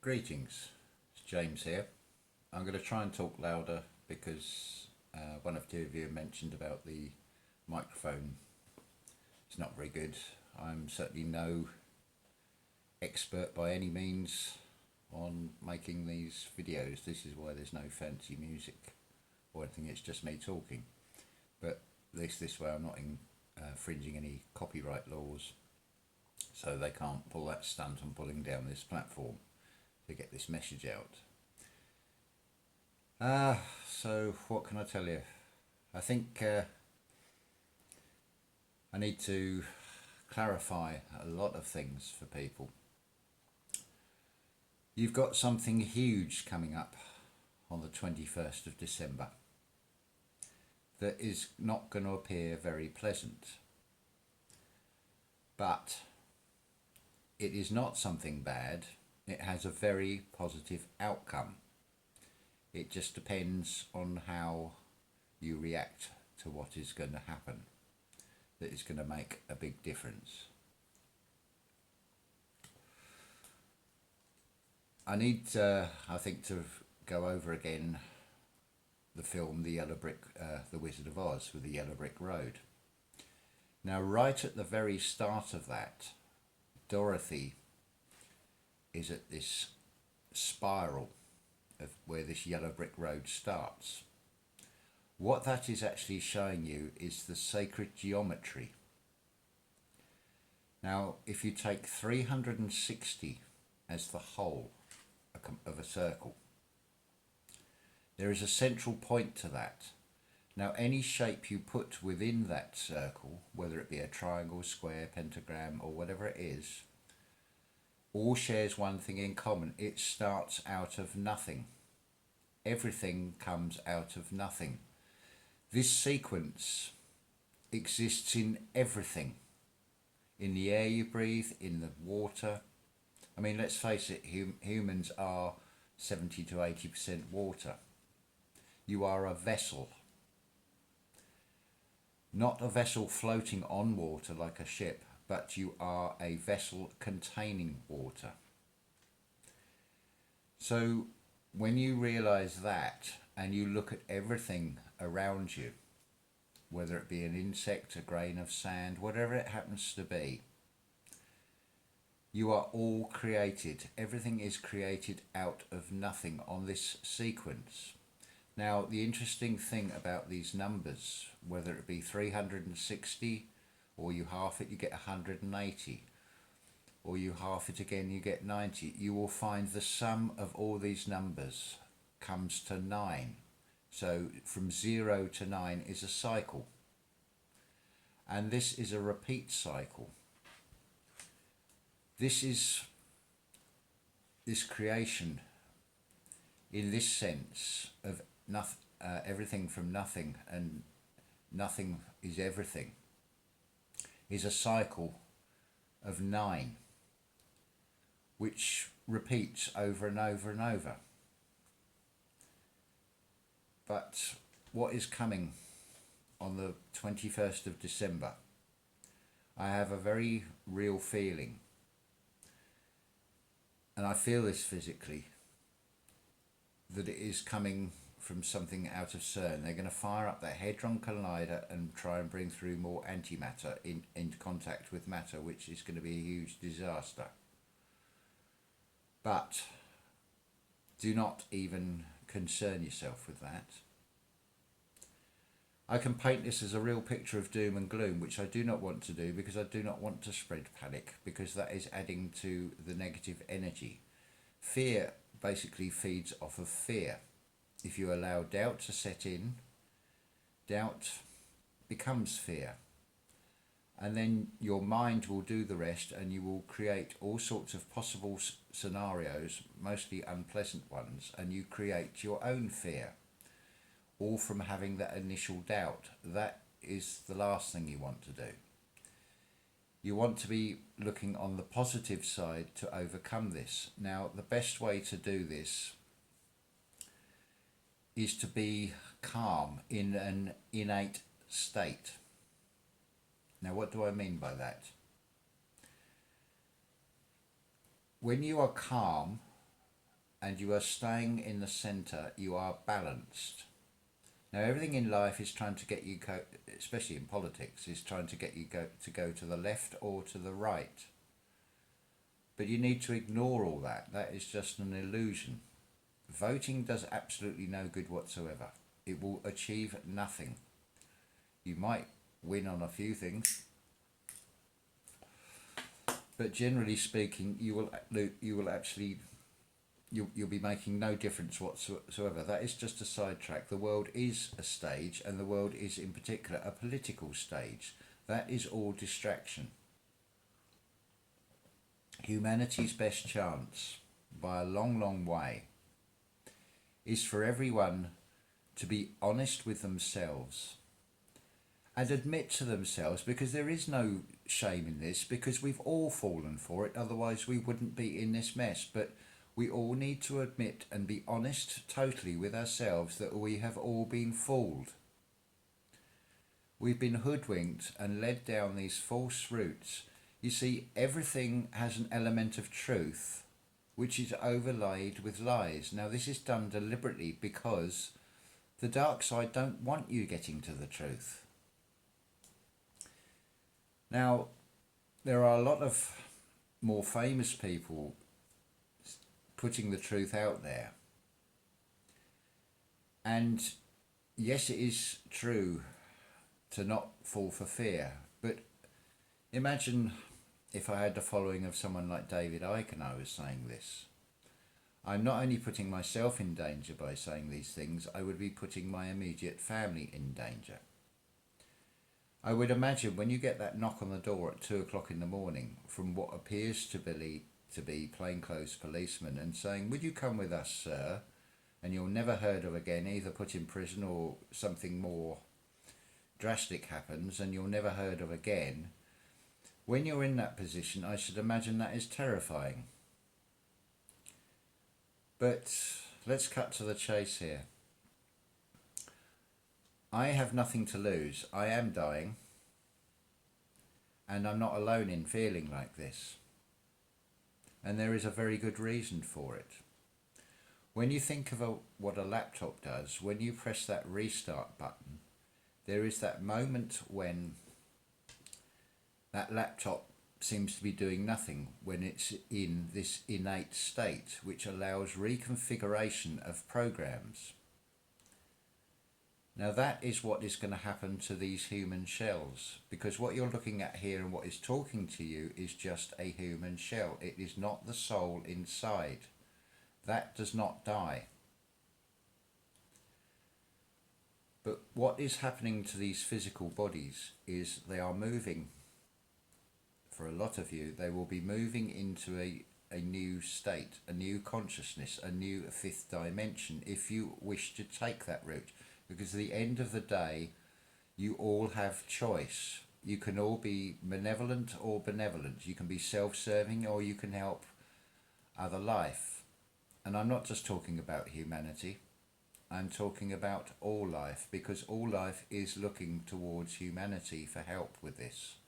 Greetings, it's James here. I'm going to try and talk louder because one of you mentioned about the microphone. It's not very good. I'm certainly no expert by any means on making these videos. This is why there's no fancy music or anything, it's just me talking. But this way I'm not infringing any copyright laws, so they can't pull that stunt on pulling down this platform to get this message out. So what can I tell you? I think I need to clarify a lot of things for people. You've got something huge coming up on the 21st of December that is not going to appear very pleasant, but it is not something bad. It has a very positive outcome. It just depends on how you react to what is going to happen that is going to make a big difference. I need, I think, to go over again the film The Wizard of Oz with the Yellow Brick Road. Now, right at the very start of that, Dorothy is at this spiral of where this yellow brick road starts. What that is actually showing you is the sacred geometry. Now, if you take 360 as the whole of a circle, there is a central point to that. Now, any shape you put within that circle, whether it be a triangle, square, pentagram, or whatever it is, all shares one thing in common. It starts out of nothing. Everything comes out of nothing. This sequence exists in everything. In the air you breathe, in the water. I mean, let's face it, humans are 70 to 80% water. You are a vessel. Not a vessel floating on water like a ship, but you are a vessel containing water. So when you realize that and you look at everything around you, whether it be an insect, a grain of sand, whatever it happens to be, you are all created. Everything is created out of nothing on this sequence. Now, the interesting thing about these numbers, whether it be 360, or you half it, you get 180, or you half it again, you get 90, you will find the sum of all these numbers comes to 9. So from 0 to 9 is a cycle. And this is a repeat cycle. This is this creation in this sense of everything from nothing, and nothing is everything, is a cycle of 9, which repeats over and over and over. But what is coming on the 21st of December, I have a very real feeling, and I feel this physically, that it is coming from something out of CERN. They're going to fire up that Hadron Collider and try and bring through more antimatter into contact with matter, which is going to be a huge disaster. But do not even concern yourself with that. I can paint this as a real picture of doom and gloom, which I do not want to do, because I do not want to spread panic, because that is adding to the negative energy. Fear basically feeds off of fear. If you allow doubt to set in, doubt becomes fear. And then your mind will do the rest, and you will create all sorts of possible scenarios, mostly unpleasant ones, and you create your own fear, all from having that initial doubt. That is the last thing you want to do. You want to be looking on the positive side to overcome this. Now, the best way to do this is to be calm in an innate state. Now, what do I mean by that? When you are calm, and you are staying in the center, you are balanced. Now everything in life is trying to get you, especially in politics, is trying to get you to go to the left or to the right. But you need to ignore all that. That is just an illusion. Voting does absolutely no good whatsoever. It will achieve nothing. You might win on a few things, but generally speaking, you'll be making no difference whatsoever. That is just a sidetrack. The world is a stage, and the world is in particular a political stage. That is all distraction. Humanity's best chance, by a long, long way, is for everyone to be honest with themselves and admit to themselves, because there is no shame in this, because we've all fallen for it, otherwise we wouldn't be in this mess. But we all need to admit and be honest totally with ourselves that we have all been fooled. We've been hoodwinked and led down these false routes. You see, everything has an element of truth which is overlaid with lies. Now this is done deliberately because the dark side don't want you getting to the truth. Now, there are a lot of more famous people putting the truth out there. And yes, it is true to not fall for fear, but imagine if I had the following of someone like David Icke and I was saying this. I'm not only putting myself in danger by saying these things, I would be putting my immediate family in danger. I would imagine when you get that knock on the door at 2 o'clock in the morning from what appears to be plainclothes policemen and saying, "Would you come with us, sir?" and you're never heard of again, either put in prison or something more drastic happens and you're never heard of again. When you're in that position, I should imagine that is terrifying. But let's cut to the chase here. I have nothing to lose. I am dying, and I'm not alone in feeling like this. And there is a very good reason for it. When you think of what a laptop does, when you press that restart button, there is that moment when that laptop seems to be doing nothing, when it's in this innate state which allows reconfiguration of programs. Now that is what is going to happen to these human shells, because what you're looking at here and what is talking to you is just a human shell. It is not the soul inside. That does not die. But what is happening to these physical bodies is they are moving. For a lot of you, they will be moving into a new state, a new consciousness, a new fifth dimension, if you wish to take that route. Because at the end of the day, you all have choice. You can all be malevolent or benevolent. You can be self-serving or you can help other life. And I'm not just talking about humanity. I'm talking about all life, because all life is looking towards humanity for help with this.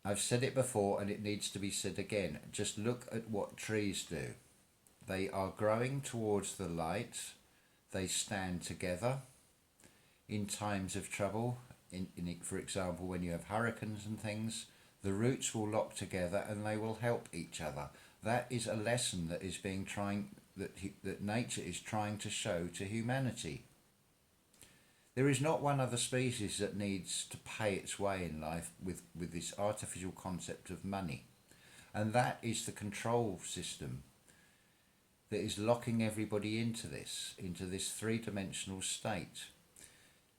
I've said it before and it needs to be said again. Just look at what trees do. They are growing towards the light. They stand together in times of trouble. For example, when you have hurricanes and things, the roots will lock together and they will help each other. That is a lesson that is that nature is trying to show to humanity. There is not one other species that needs to pay its way in life with this artificial concept of money. And that is the control system that is locking everybody into this three-dimensional state.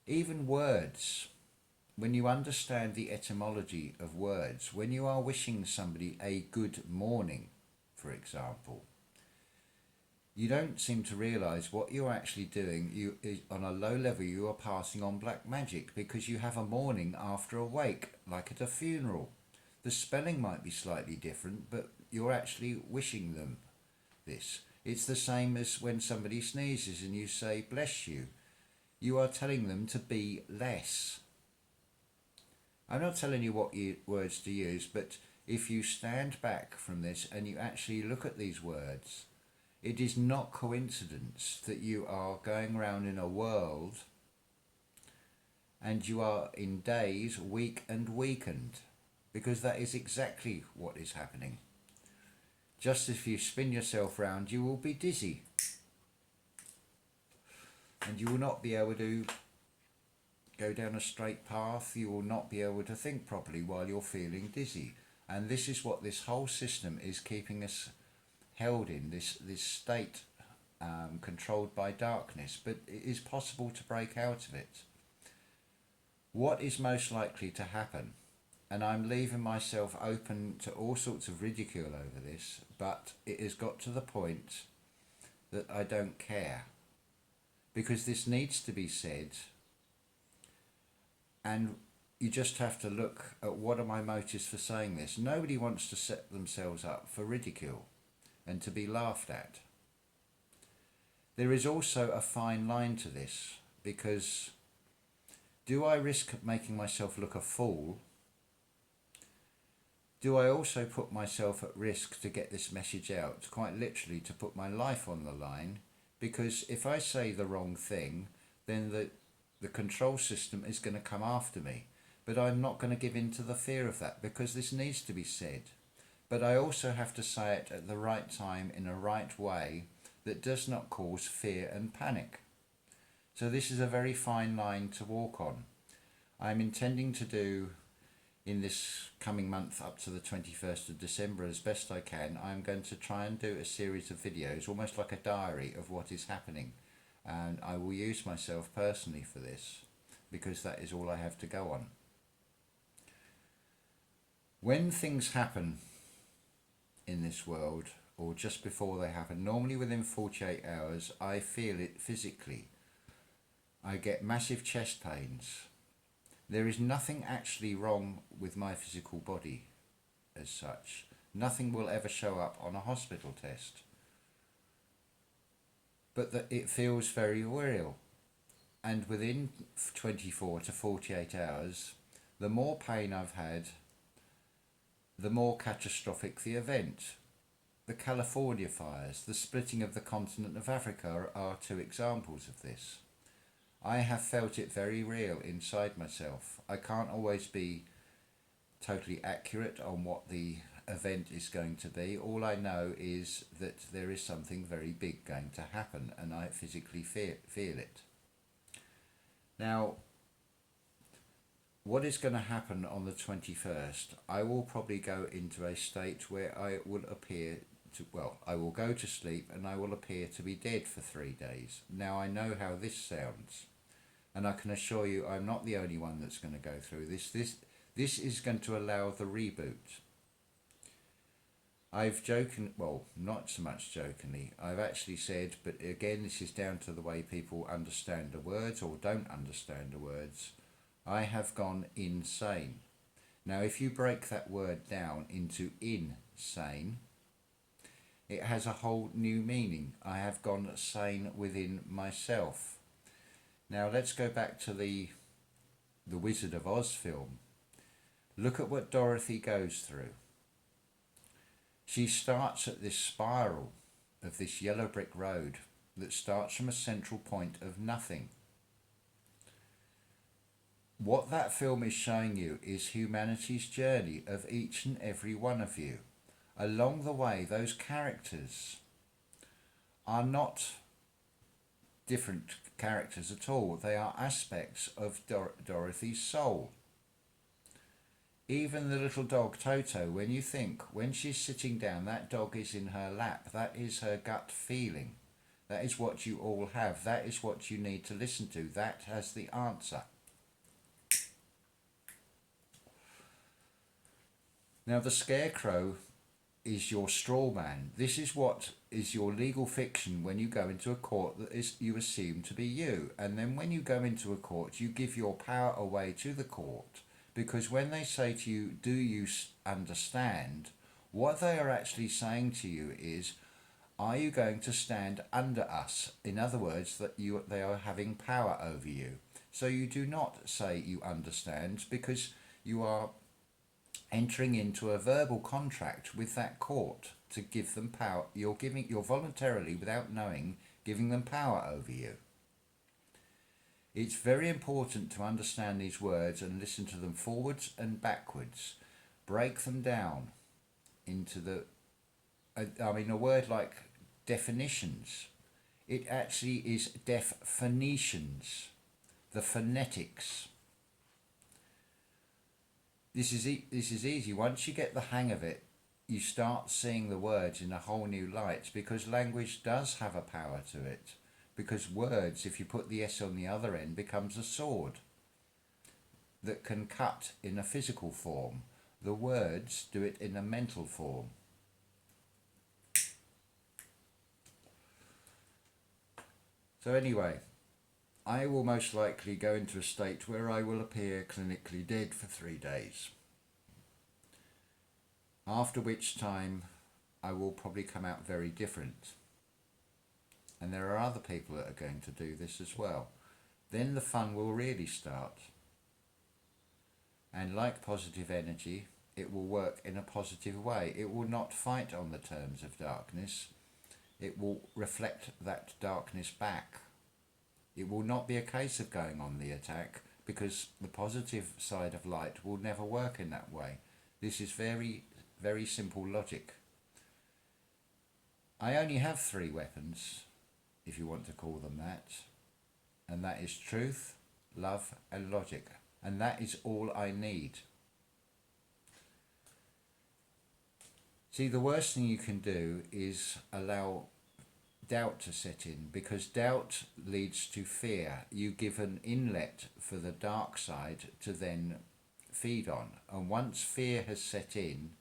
Even words, when you understand the etymology of words, when you are wishing somebody a good morning, for example, you don't seem to realise what you're actually doing. On a low level, you are passing on black magic, because you have a morning after a wake, like at a funeral. The spelling might be slightly different, but you're actually wishing them this. It's the same as when somebody sneezes and you say, "Bless you." You are telling them to be less. I'm not telling you what words to use, but if you stand back from this and you actually look at these words, It is not coincidence that you are going around in a world and you are in days weak and weakened, because that is exactly what is happening. Just if you spin yourself round, you will be dizzy and you will not be able to go down a straight path. You will not be able to think properly while you're feeling dizzy. And this is what this whole system is keeping us held in, this state controlled by darkness. But it is possible to break out of it. What is most likely to happen, and I'm leaving myself open to all sorts of ridicule over this, but it has got to the point that I don't care, because this needs to be said, and you just have to look at what are my motives for saying this. Nobody wants to set themselves up for ridicule and to be laughed at. There is also a fine line to this, because do I risk making myself look a fool? Do I also put myself at risk to get this message out, quite literally to put my life on the line? Because if I say the wrong thing, then the control system is going to come after me. But I'm not going to give in to the fear of that, because this needs to be said. But I also have to say it at the right time in a right way that does not cause fear and panic. So this is a very fine line to walk on. I'm intending to do, in this coming month up to the 21st of December, as best I can, I'm going to try and do a series of videos, almost like a diary of what is happening. And I will use myself personally for this, because that is all I have to go on. When things happen in this world, or just before they happen, normally within 48 hours, I feel it physically. I get massive chest pains. There is nothing actually wrong with my physical body as such. Nothing will ever show up on a hospital test. But that it feels very real. And within 24 to 48 hours, the more pain I've had, the more catastrophic the event. The California fires, the splitting of the continent of Africa are two examples of this. I have felt it very real inside myself. I can't always be totally accurate on what the event is going to be. All I know is that there is something very big going to happen, and I physically feel it. Now, what is going to happen on the 21st? I will probably go into a state where I will appear to, I will go to sleep and I will appear to be dead for 3 days. Now, I know how this sounds, and I can assure you I'm not the only one that's going to go through this. This is going to allow the reboot. I've not so much jokingly, I've actually said, but again, this is down to the way people understand the words or don't understand the words, I have gone insane. Now, if you break that word down into insane, it has a whole new meaning. I have gone sane within myself. Now, let's go back to the Wizard of Oz film. Look at what Dorothy goes through. She starts at this spiral of this yellow brick road that starts from a central point of nothing. What that film is showing you is humanity's journey of each and every one of you. Along the way, those characters are not different characters at all. They are aspects of Dorothy's soul. Even the little dog Toto, when she's sitting down, that dog is in her lap. That is her gut feeling. That is what you all have. That is what you need to listen to. That has the answer. Now, the Scarecrow is your straw man. This is what is your legal fiction when you go into a court that is you assume to be you. And then when you go into a court, you give your power away to the court, because when they say to you, do you understand, what they are actually saying to you is, are you going to stand under us? In other words, that they are having power over you. So you do not say you understand, because you are entering into a verbal contract with that court to give them power. You're voluntarily, without knowing, giving them power over you. It's very important to understand these words and listen to them forwards and backwards. Break them down into a word like definitions. It actually is definitions, the phonetics. This is easy. Once you get the hang of it, you start seeing the words in a whole new light, because language does have a power to it. Because words, if you put the S on the other end, becomes a sword that can cut in a physical form. The words do it in a mental form. So anyway, I will most likely go into a state where I will appear clinically dead for 3 days. After which time I will probably come out very different. And there are other people that are going to do this as well. Then the fun will really start. And like positive energy, it will work in a positive way. It will not fight on the terms of darkness. It will reflect that darkness back. It will not be a case of going on the attack, because the positive side of light will never work in that way. This is very, very simple logic. I only have 3 weapons, if you want to call them that, and that is truth, love and logic, and that is all I need. See, the worst thing you can do is allow doubt to set in, because doubt leads to fear. You give an inlet for the dark side to then feed on, and once fear has set in,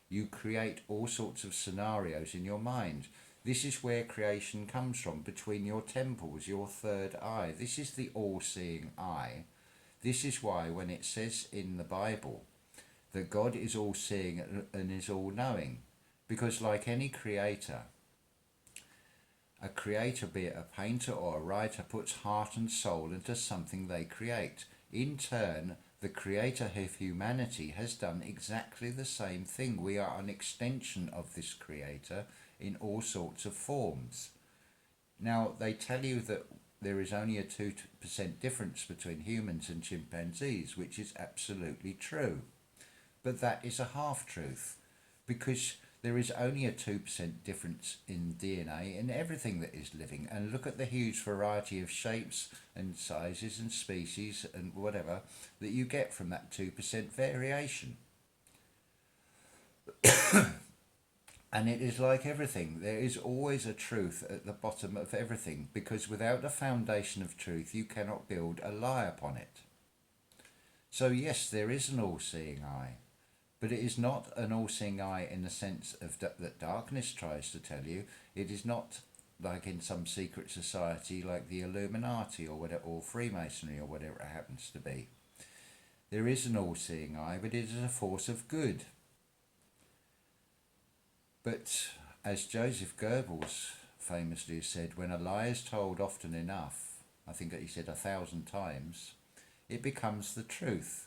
you create all sorts of scenarios in your mind. This is where creation comes from, between your temples, your third eye. This is the all-seeing eye. This is why when it says in the Bible that God is all-seeing and is all-knowing, because like any creator, a creator, be it a painter or a writer, puts heart and soul into something they create. In turn, the creator of humanity has done exactly the same thing. We are an extension of this creator in all sorts of forms. Now, they tell you that there is only a 2% difference between humans and chimpanzees, which is absolutely true. But that is a half-truth, because there is only a 2% difference in DNA in everything that is living. And look at the huge variety of shapes and sizes and species and whatever that you get from that 2% variation. And it is like everything. There is always a truth at the bottom of everything, because without a foundation of truth, you cannot build a lie upon it. So yes, there is an all-seeing eye. But it is not an all-seeing eye in the sense of that darkness tries to tell you. It is not like in some secret society like the Illuminati or whatever, or Freemasonry or whatever it happens to be. There is an all-seeing eye, but it is a force of good. But as Joseph Goebbels famously said, when a lie is told often enough, I think that he said 1,000 times, it becomes the truth.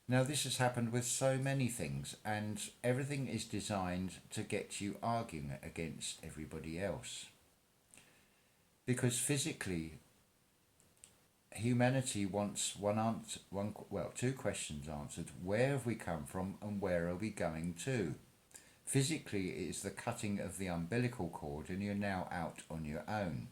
Now this has happened with so many things, and everything is designed to get you arguing against everybody else. Because physically, humanity wants two questions answered. Where have we come from and where are we going to? Physically, it is the cutting of the umbilical cord and you're now out on your own.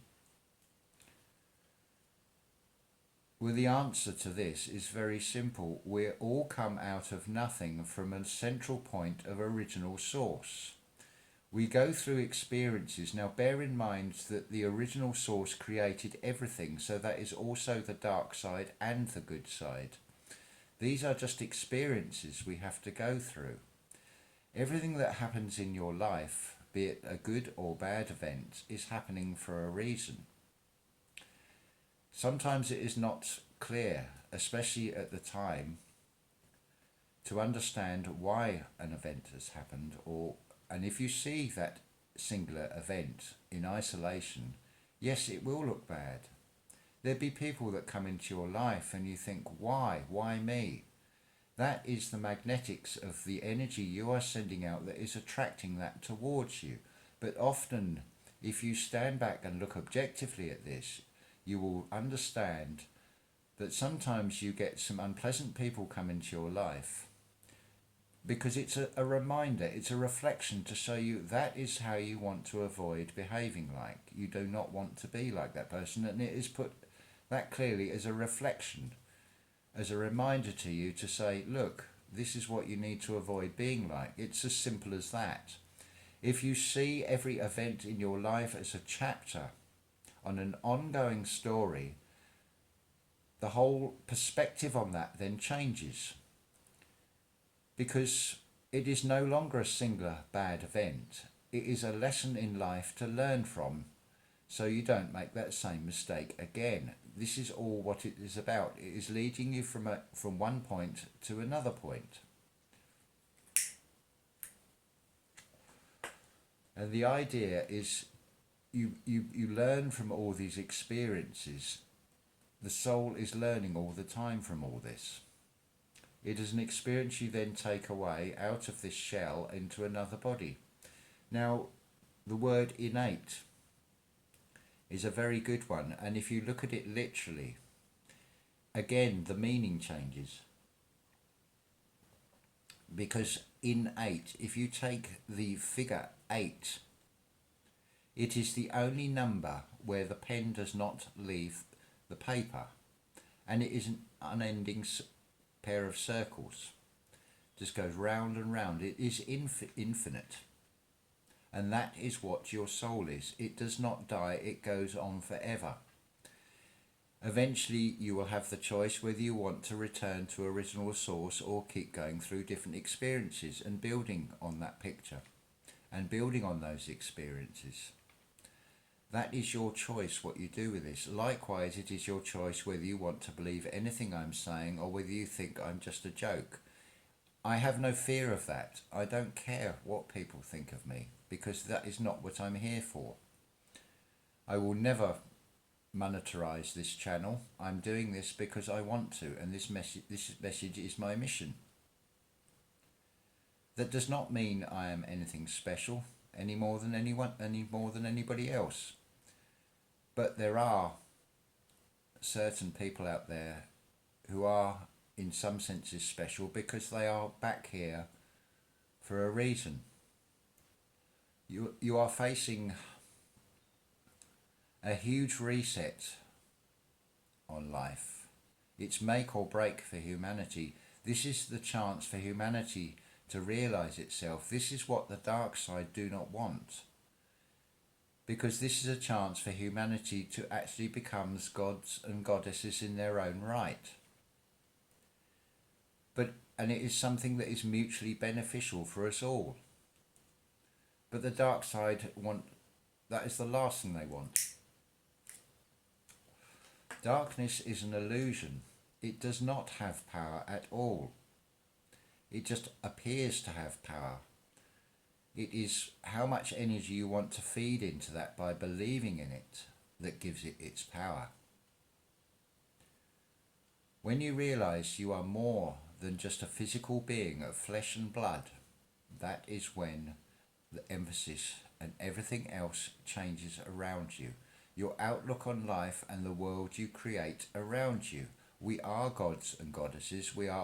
Well, the answer to this is very simple. We all come out of nothing from a central point of original source. We go through experiences. Now bear in mind that the original source created everything, so that is also the dark side and the good side. These are just experiences we have to go through. Everything that happens in your life, be it a good or bad event, is happening for a reason. Sometimes it is not clear, especially at the time, to understand why an event has happened, and if you see that singular event in isolation, yes, it will look bad. There'll be people that come into your life and you think, why me? That is the magnetics of the energy you are sending out that is attracting that towards you. But often, if you stand back and look objectively at this, you will understand that sometimes you get some unpleasant people come into your life because it's a reminder, it's a reflection to show you that is how you want to avoid behaving like. You do not want to be like that person, and it is put that clearly as a reflection, as a reminder to you to say, look, this is what you need to avoid being like. It's as simple as that. If you see every event in your life as a chapter on an ongoing story, the whole perspective on that then changes, because it is no longer a singular bad event. It is a lesson in life to learn from, so you don't make that same mistake again. This is all what it is about. It is leading you from one point to another point. And the idea is you learn from all these experiences. The soul is learning all the time from all this. It is an experience you then take away out of this shell into another body. Now, the word innate is a very good one, and if you look at it literally, again, the meaning changes. Because innate, if you take the figure 8, it is the only number where the pen does not leave the paper, and it is an unending pair of circles, just goes round and round. It is infinite, and that is what your soul is. It does not die, it goes on forever. Eventually you will have the choice whether you want to return to original source or keep going through different experiences and building on that picture and building on those experiences. That is your choice what you do with this. Likewise, it is your choice whether you want to believe anything I'm saying or whether you think I'm just a joke. I have no fear of that. I don't care what people think of me, because that is not what I'm here for. I will never monetize this channel. I'm doing this because I want to, and this message is my mission. That does not mean I am anything special any more than anybody else. But there are certain people out there who are in some senses special because they are back here for a reason. You are facing a huge reset on life. It's make or break for humanity. This is the chance for humanity to realise itself. This is what the dark side do not want. Because this is a chance for humanity to actually become gods and goddesses in their own right. And it is something that is mutually beneficial for us all. But the dark side that is the last thing they want. Darkness is an illusion. It does not have power at all. It just appears to have power. It is how much energy you want to feed into that by believing in it that gives it its power. When you realise you are more than just a physical being of flesh and blood, that is when the emphasis and everything else changes around you. Your outlook on life and the world you create around you. We are gods and goddesses. We are